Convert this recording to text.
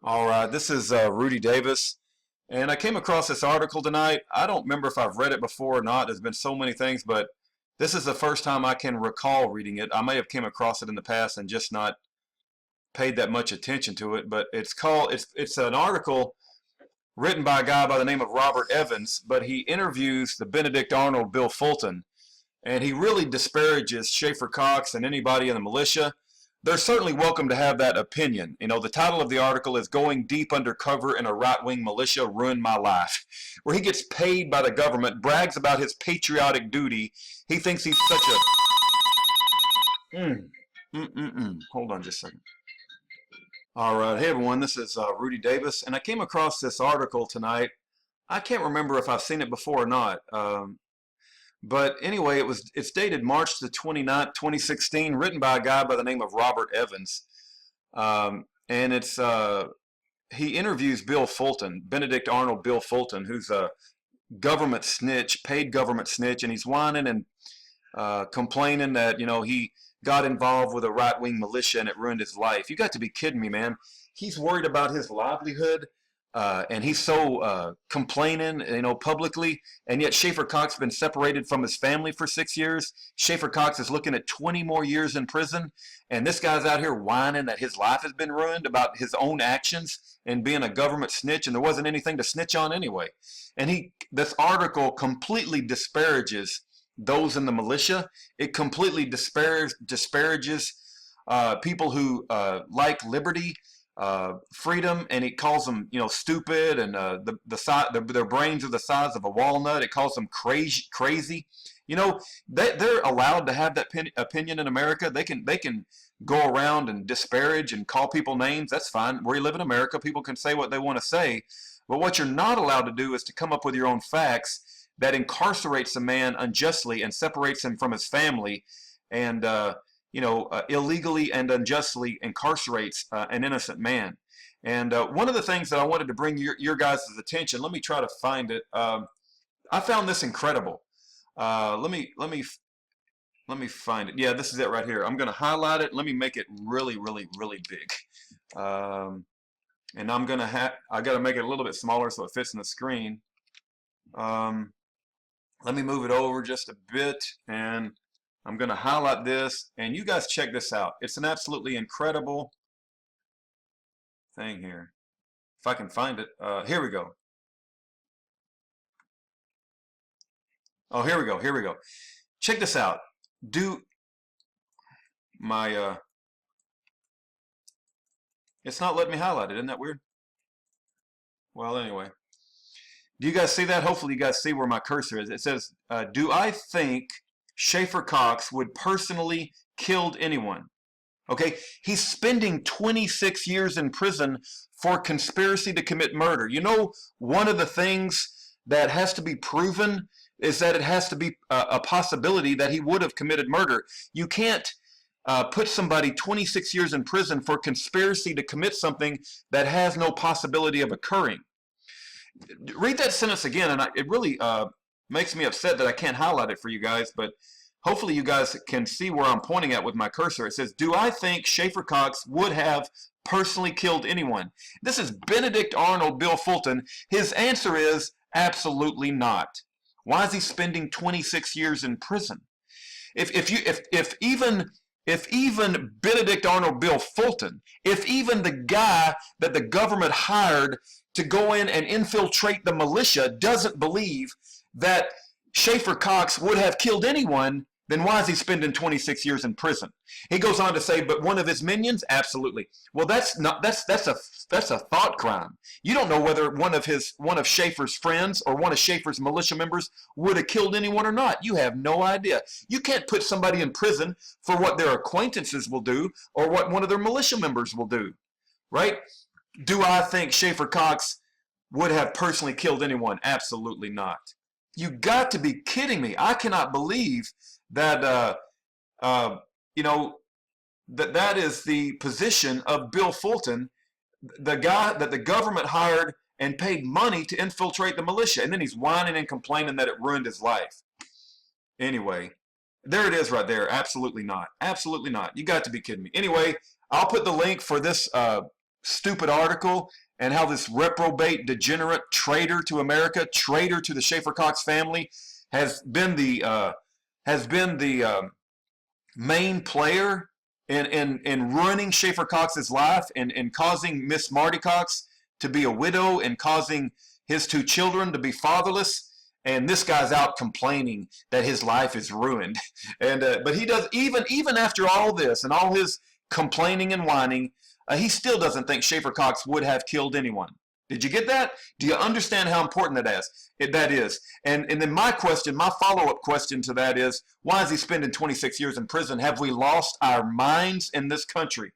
All right, this is Rudy Davis, and I came across this article tonight. I don't remember if I've read it before or not. There's been so many things, but this is the first time I can recall reading it. I may have came across it in the past and just not paid that much attention to it. But it's an article written by a guy by the name of Robert Evans, but he interviews the Benedict Arnold Bill Fulton, and he really disparages Schaeffer Cox and anybody in the militia. They're certainly welcome to have that opinion. You know, the title of the article is Going Deep Undercover in a Right-Wing Militia Ruined My Life, where he gets paid by the government, brags about his patriotic duty. He thinks he's such a... Hold on just a second. All right. Hey, everyone. This is Rudy Davis, and I came across this article tonight. I can't remember if I've seen it before or not. But anyway, it's dated March the 29th, 2016, written by a guy by the name of Robert Evans. And he interviews Bill Fulton, Benedict Arnold Bill Fulton, who's a government snitch, paid government snitch, and he's whining and complaining that, he got involved with a right-wing militia and it ruined his life. You got to be kidding me, man. He's worried about his livelihood. And he's so complaining, publicly, and yet Schaeffer Cox has been separated from his family for 6 years. Schaeffer Cox is looking at 20 more years in prison, and this guy's out here whining that his life has been ruined about his own actions and being a government snitch, and there wasn't anything to snitch on anyway. And this article completely disparages those in the militia. It completely disparages people who like liberty, freedom, and it calls them, stupid, and their brains are the size of a walnut. It calls them crazy. They're allowed to have that opinion in America. They can go around and disparage and call people names. That's fine. Where you live in America, people can say what they want to say. But what you're not allowed to do is to come up with your own facts that incarcerates a man unjustly and separates him from his family, and illegally and unjustly incarcerates an innocent man. And one of the things that I wanted to bring your guys' attention, let me try to find it. I found this incredible. Let me find it. Yeah, this is it right here. I'm going to highlight it. Let me make it really, really, really big. And I got to make it a little bit smaller so it fits in the screen. Let me move it over just a bit, and I'm going to highlight this, and you guys check this out. It's an absolutely incredible thing here. If I can find it. Here we go. Oh, here we go. Here we go. Check this out. It's not letting me highlight it. Isn't that weird? Well, anyway. Do you guys see that? Hopefully you guys see where my cursor is. It says, do I think Schaeffer Cox would personally killed anyone? Okay, he's spending 26 years in prison for conspiracy to commit murder. One of the things that has to be proven is that it has to be a possibility that he would have committed murder. You can't put somebody 26 years in prison for conspiracy to commit something that has no possibility of occurring. Read that sentence again, and it really makes me upset that I can't highlight it for you guys, but hopefully you guys can see where I'm pointing at with my cursor. It says, do I think Schaeffer Cox would have personally killed anyone? This is Benedict Arnold Bill Fulton. His answer is absolutely not. Why is he spending 26 years in prison? If even Benedict Arnold Bill Fulton, if even the guy that the government hired to go in and infiltrate the militia doesn't believe that Schaeffer Cox would have killed anyone, then why is he spending 26 years in prison? He goes on to say, but one of his minions? Absolutely. Well, that's a thought crime. You don't know whether one of Schaeffer's friends or one of Schaeffer's militia members would have killed anyone or not. You have no idea. You can't put somebody in prison for what their acquaintances will do or what one of their militia members will do, right? Do I think Schaeffer Cox would have personally killed anyone? Absolutely not. You got to be kidding me. I cannot believe that that is the position of Bill Fulton, the guy that the government hired and paid money to infiltrate the militia, and then he's whining and complaining that it ruined his life. Anyway, there it is right there. Absolutely not. Absolutely not. You got to be kidding me. Anyway, I'll put the link for this stupid article, and how this reprobate, degenerate, traitor to America, traitor to the Schaeffer Cox family, has been the main player in ruining Schaeffer Cox's life, and causing Miss Marty Cox to be a widow, and causing his two children to be fatherless. And this guy's out complaining that his life is ruined. And but he does, even after all this and all his complaining and whining, he still doesn't think Schaeffer Cox would have killed anyone. Did you get that? Do you understand how important that is? And then my follow-up question to that is, why is he spending 26 years in prison? Have we lost our minds in this country?